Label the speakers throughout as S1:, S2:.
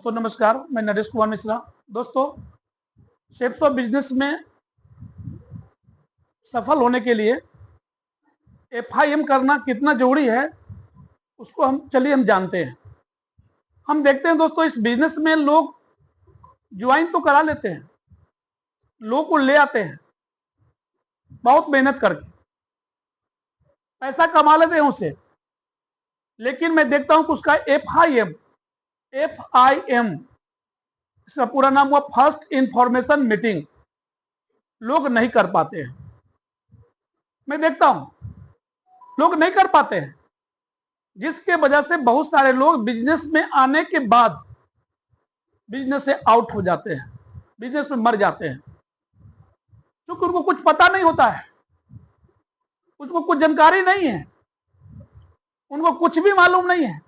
S1: दोस्तों नमस्कार, मैं नरेश कुमार मिश्रा। दोस्तों, शेप्स ऑफ बिजनेस में सफल होने के लिए एफआईएम करना कितना जरूरी है, उसको हम जानते हैं। हम देखते हैं दोस्तों, इस बिजनेस में लोग ज्वाइन तो करा लेते हैं, लोग को ले आते हैं, बहुत मेहनत करके पैसा कमा लेते हैं उससे। लेकिन मैं देखता हूं कि उसका एफआईएम इसका पूरा नाम हुआ फर्स्ट इंफॉर्मेशन मीटिंग, लोग नहीं कर पाते हैं। मैं देखता हूं लोग नहीं कर पाते हैं, जिसके वजह से बहुत सारे लोग बिजनेस में आने के बाद बिजनेस से आउट हो जाते हैं, बिजनेस में मर जाते हैं, क्योंकि उनको कुछ पता नहीं होता है, उसको कुछ जानकारी नहीं है, उनको कुछ भी मालूम नहीं है।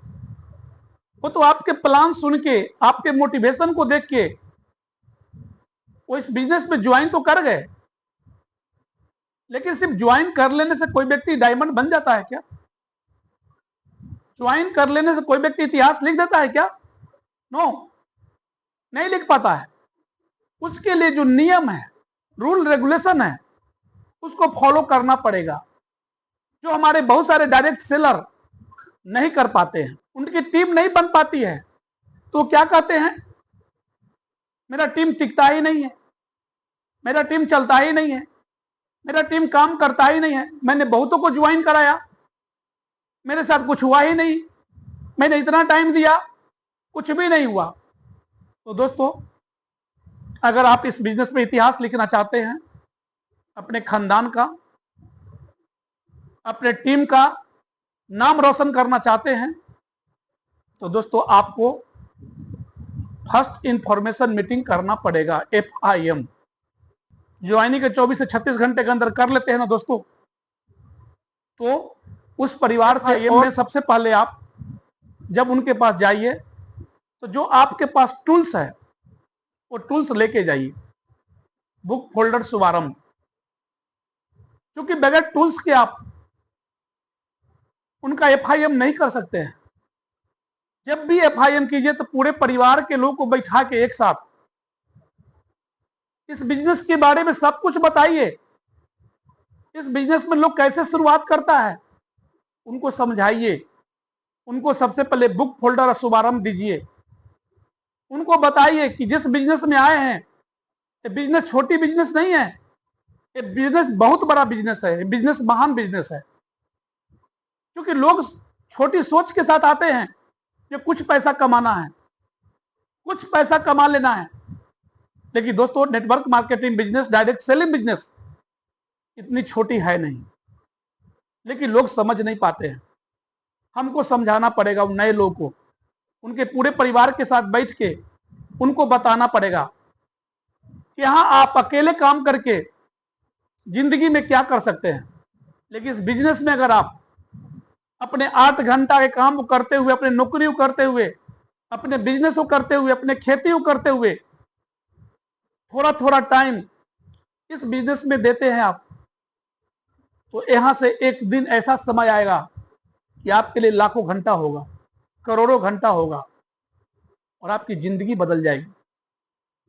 S1: वो तो आपके प्लान सुन के, आपके मोटिवेशन को देख के वो इस बिजनेस में ज्वाइन तो कर गए, लेकिन सिर्फ ज्वाइन कर लेने से कोई व्यक्ति डायमंड बन जाता है क्या? ज्वाइन कर लेने से कोई व्यक्ति इतिहास लिख देता है क्या? नो, नहीं लिख पाता है। उसके लिए जो नियम है, रूल रेगुलेशन है, उसको फॉलो करना पड़ेगा, जो हमारे बहुत सारे डायरेक्ट सेलर नहीं कर पाते हैं। उनकी टीम नहीं बन पाती है, तो क्या कहते हैं, मेरा टीम टिकता ही नहीं है, मेरा टीम चलता ही नहीं है, मेरा टीम काम करता ही नहीं है। मैंने बहुतों को ज्वाइन कराया, मेरे साथ कुछ हुआ ही नहीं, मैंने इतना टाइम दिया, कुछ भी नहीं हुआ। तो दोस्तों, अगर आप इस बिजनेस में इतिहास लिखना चाहते हैं, अपने खानदान का, अपने टीम का नाम रोशन करना चाहते हैं, तो दोस्तों आपको फर्स्ट इंफॉर्मेशन मीटिंग करना पड़ेगा। एफआईएम ज्वाइनिंग के 24 से 36 घंटे के अंदर कर लेते हैं ना दोस्तों, तो उस परिवार से और सबसे पहले आप जब उनके पास जाइए, तो जो आपके पास टूल्स है वो टूल्स लेके जाइए। बुक फोल्डर शुभारंभ, क्योंकि बगैर टूल्स के आप उनका एफआईएम नहीं कर सकते हैं। जब भी एफआईएम कीजिए तो पूरे परिवार के लोगों को बैठा के एक साथ इस बिजनेस के बारे में सब कुछ बताइए। इस बिजनेस में लोग कैसे शुरुआत करता है उनको समझाइए। उनको सबसे पहले बुक फोल्डर शुभारंभ दीजिए। उनको बताइए कि जिस बिजनेस में आए हैं, ये बिजनेस छोटी बिजनेस नहीं है, ये बिजनेस बहुत बड़ा बिजनेस है, ये बिजनेस महान बिजनेस है। क्योंकि लोग छोटी सोच के साथ आते हैं कि कुछ पैसा कमाना है, कुछ पैसा कमा लेना है। लेकिन दोस्तों, network marketing business, direct selling business इतनी छोटी है नहीं, लेकिन लोग समझ नहीं पाते हैं। हमको समझाना पड़ेगा उन नए लोगों को, उनके पूरे परिवार के साथ बैठ के उनको बताना पड़ेगा कि हाँ, आप अकेले काम करके जिंदगी में क्या कर सकते हैं। लेकिन इस बिजनेस में अगर आप अपने 8 घंटा के काम को करते हुए, अपने नौकरी को करते हुए, अपने बिजनेस को करते हुए, अपने खेती को करते हुए थोड़ा थोड़ा टाइम इस बिजनेस में देते हैं आप, तो यहां से एक दिन ऐसा समय आएगा कि आपके लिए लाखों घंटा होगा, करोड़ों घंटा होगा, और आपकी जिंदगी बदल जाएगी।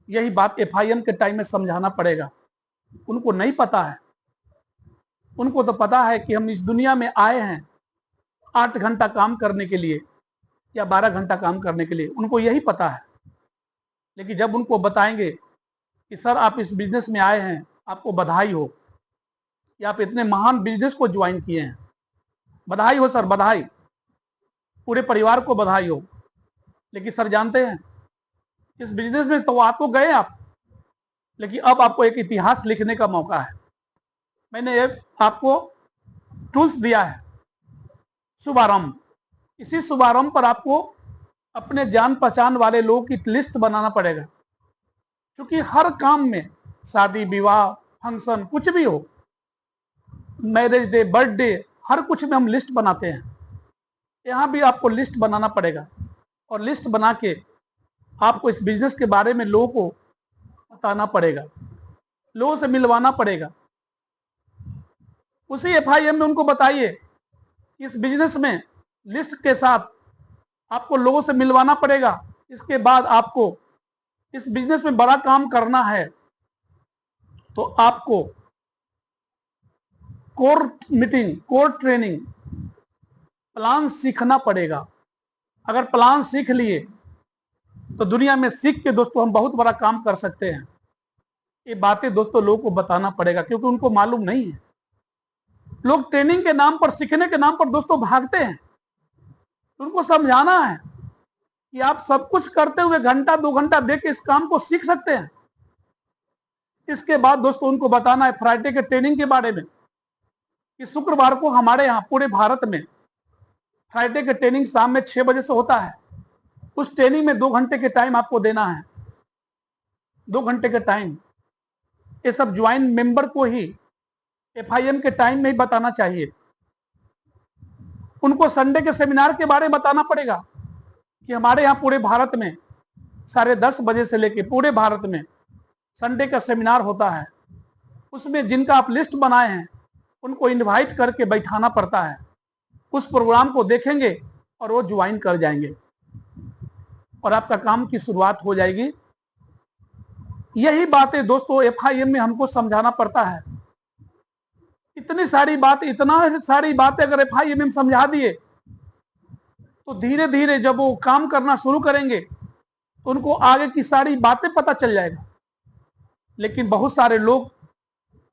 S1: यही बात एफआईएम के टाइम में समझाना पड़ेगा। उनको नहीं पता है, उनको तो पता है कि हम इस दुनिया में आए हैं 8 घंटा काम करने के लिए या 12 घंटा काम करने के लिए, उनको यही पता है। लेकिन जब उनको बताएंगे कि सर आप इस बिजनेस में आए हैं, आपको बधाई हो कि आप इतने महान बिजनेस को ज्वाइन किए हैं, बधाई हो सर, बधाई, पूरे परिवार को बधाई हो। लेकिन सर जानते हैं, इस बिजनेस में तो आप तो गए आप, लेकिन अब आपको एक इतिहास लिखने का मौका है। मैंने आपको टूल्स दिया है, शुभारंभ। इसी शुभारंभ पर आपको अपने जान पहचान वाले लोगों की लिस्ट बनाना पड़ेगा, क्योंकि हर काम में, शादी विवाह फंक्शन कुछ भी हो, मैरिज डे, बर्थडे, हर कुछ में हम लिस्ट बनाते हैं। यहां भी आपको लिस्ट बनाना पड़ेगा, और लिस्ट बना के आपको इस बिजनेस के बारे में लोगों को बताना पड़ेगा, लोगों से मिलवाना पड़ेगा। उसी एफआईएम में उनको बताइए, इस बिजनेस में लिस्ट के साथ आपको लोगों से मिलवाना पड़ेगा, इसके बाद आपको इस बिजनेस में बड़ा काम करना है तो आपको core meeting, core training, plan सीखना पड़ेगा। अगर प्लान सीख लिए तो दुनिया में सीख के दोस्तों हम बहुत बड़ा काम कर सकते हैं। ये बातें दोस्तों लोगों को बताना पड़ेगा क्योंकि उनको मालूम नहीं है। लोग ट्रेनिंग के नाम पर, सीखने के नाम पर दोस्तों भागते हैं। उनको समझाना है कि आप सब कुछ करते हुए घंटा 2 घंटा दे के इस काम को सीख सकते हैं। इसके बाद दोस्तों उनको बताना है फ्राइडे के ट्रेनिंग के बारे में कि शुक्रवार को हमारे यहाँ पूरे भारत में फ्राइडे के ट्रेनिंग शाम में 6 बजे से होता है। उस ट्रेनिंग में 2 घंटे के टाइम आपको देना है, 2 घंटे के टाइम। ये सब ज्वाइन मेंबर को ही FIM के टाइम में ही बताना चाहिए। उनको संडे के सेमिनार के बारे में बताना पड़ेगा कि हमारे यहाँ पूरे भारत में 10:30 बजे से लेके पूरे भारत में संडे का सेमिनार होता है। उसमें जिनका आप लिस्ट बनाए हैं उनको इनवाइट करके बैठाना पड़ता है। उस प्रोग्राम को देखेंगे और वो ज्वाइन कर जाएंगे और आपका काम की शुरुआत हो जाएगी। यही बातें दोस्तों FIM में हमको समझाना पड़ता है। इतनी सारी बातें अगर FIM में समझा दिए तो धीरे धीरे जब वो काम करना शुरू करेंगे तो उनको आगे की सारी बातें पता चल जाएगा। लेकिन बहुत सारे लोग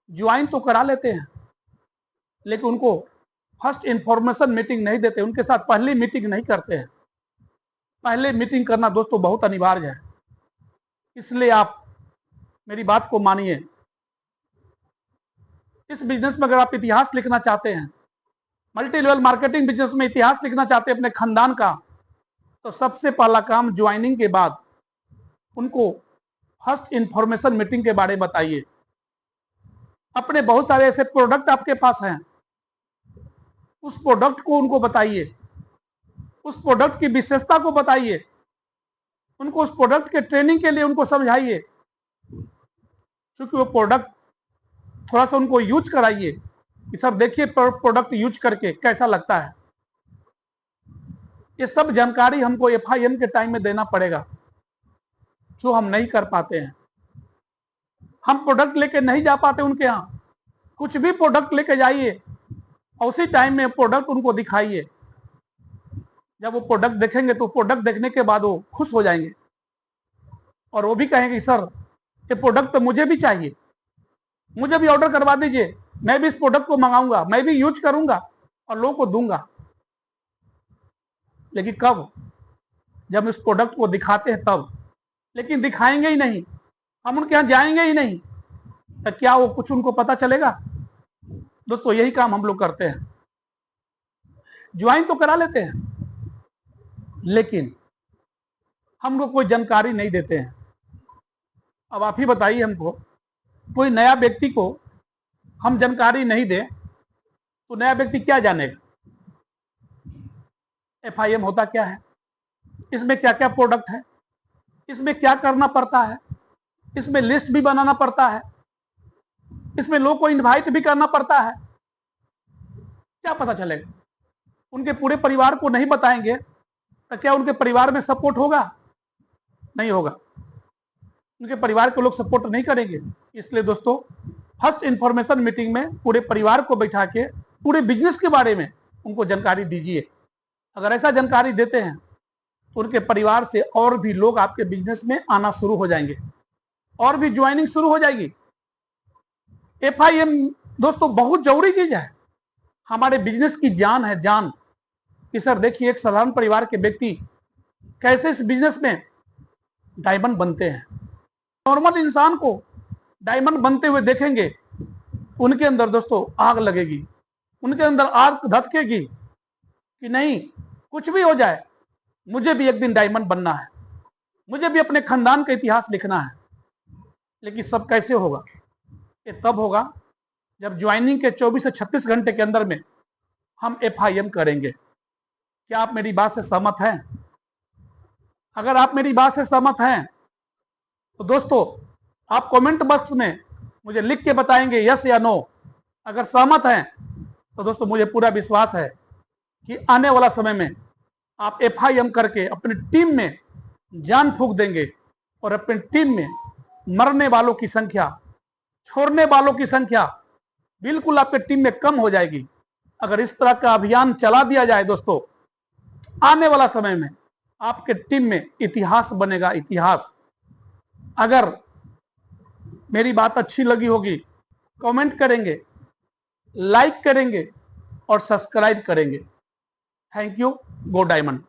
S1: ज्वाइन तो करा लेते हैं लेकिन उनको फर्स्ट इंफॉर्मेशन मीटिंग नहीं देते, उनके साथ पहली मीटिंग नहीं करते हैं। पहले मीटिंग करना दोस्तों बहुत अनिवार्य है। इसलिए आप मेरी बात को मानिए। इस बिजनेस में अगर आप इतिहास लिखना चाहते हैं, मल्टी लेवल मार्केटिंग बिजनेस में इतिहास लिखना चाहते हैं अपने खानदान का, तो सबसे पहला काम ज्वाइनिंग के बाद उनको फर्स्ट इंफॉर्मेशन मीटिंग के बारे में बताइए। अपने बहुत सारे ऐसे प्रोडक्ट आपके पास हैं, उस प्रोडक्ट को उनको बताइए, उस प्रोडक्ट की विशेषता को बताइए, उनको उस प्रोडक्ट के ट्रेनिंग के लिए उनको समझाइए। क्योंकि वो प्रोडक्ट थोड़ा सा उनको यूज कराइए कि सर देखिए प्रोडक्ट यूज करके कैसा लगता है। ये सब जानकारी हमको FIM के टाइम में देना पड़ेगा, जो हम नहीं कर पाते हैं। हम प्रोडक्ट लेके नहीं जा पाते उनके यहाँ। कुछ भी प्रोडक्ट लेके जाइए और उसी टाइम में प्रोडक्ट उनको दिखाइए। जब वो प्रोडक्ट देखेंगे तो प्रोडक्ट देखने के बाद वो खुश हो जाएंगे और वो भी कहेंगे सर ये प्रोडक्ट तो मुझे भी चाहिए, मुझे भी ऑर्डर करवा दीजिए, मैं भी इस प्रोडक्ट को मंगाऊंगा, मैं भी यूज करूंगा और लोगों को दूंगा। लेकिन कब? जब इस प्रोडक्ट को दिखाते हैं तब। लेकिन दिखाएंगे ही नहीं, हम उनके यहाँ जाएंगे ही नहीं, तो क्या वो कुछ उनको पता चलेगा? दोस्तों यही काम हम लोग करते हैं। ज्वाइन तो करा लेते हैं लेकिन हम लोग कोई जानकारी नहीं देते हैं। अब आप ही बताइए हमको, कोई नया व्यक्ति को हम जानकारी नहीं दे तो नया व्यक्ति क्या जानेगा? FIM होता क्या है, इसमें क्या क्या प्रोडक्ट है, इसमें क्या करना पड़ता है, इसमें लिस्ट भी बनाना पड़ता है, इसमें लोगों को इनवाइट भी करना पड़ता है। क्या पता चलेगा? उनके पूरे परिवार को नहीं बताएंगे तो क्या उनके परिवार में सपोर्ट होगा? नहीं होगा। उनके परिवार के लोग सपोर्ट नहीं करेंगे। इसलिए दोस्तों फर्स्ट इंफॉर्मेशन मीटिंग में पूरे परिवार को बैठा के पूरे बिजनेस के बारे में उनको जानकारी दीजिए। अगर ऐसा जानकारी देते हैं तो उनके परिवार से और भी लोग आपके बिजनेस में आना शुरू हो जाएंगे और भी ज्वाइनिंग शुरू हो जाएगी। FIM दोस्तों बहुत जरूरी चीज है, हमारे बिजनेस की जान है, जान। कि सर देखिए एक साधारण परिवार के व्यक्ति कैसे इस बिजनेस में डायमंड बनते हैं। नॉर्मल इंसान को डायमंड बनते हुए देखेंगे, उनके अंदर दोस्तों आग लगेगी, उनके अंदर आग धधकेगी कि नहीं कुछ भी हो जाए मुझे भी एक दिन डायमंड बनना है, मुझे भी अपने खानदान का इतिहास लिखना है। लेकिन सब कैसे होगा? ये तब होगा जब ज्वाइनिंग के 24 से 36 घंटे के अंदर में हम FIM करेंगे। क्या आप मेरी बात से सहमत हैं? अगर आप मेरी बात से सहमत हैं तो दोस्तों आप कमेंट बॉक्स में मुझे लिख के बताएंगे यस या नो। अगर सहमत हैं तो दोस्तों मुझे पूरा विश्वास है कि आने वाला समय में आप FIM करके अपनी टीम में जान फूंक देंगे और अपनी टीम में मरने वालों की संख्या, छोड़ने वालों की संख्या बिल्कुल आपके टीम में कम हो जाएगी। अगर इस तरह का अभियान चला दिया जाए दोस्तों, आने वाला समय में आपके टीम में इतिहास बनेगा, इतिहास। अगर मेरी बात अच्छी लगी होगी, कमेंट करेंगे, लाइक करेंगे और सब्सक्राइब करेंगे। Thank you. Go diamond.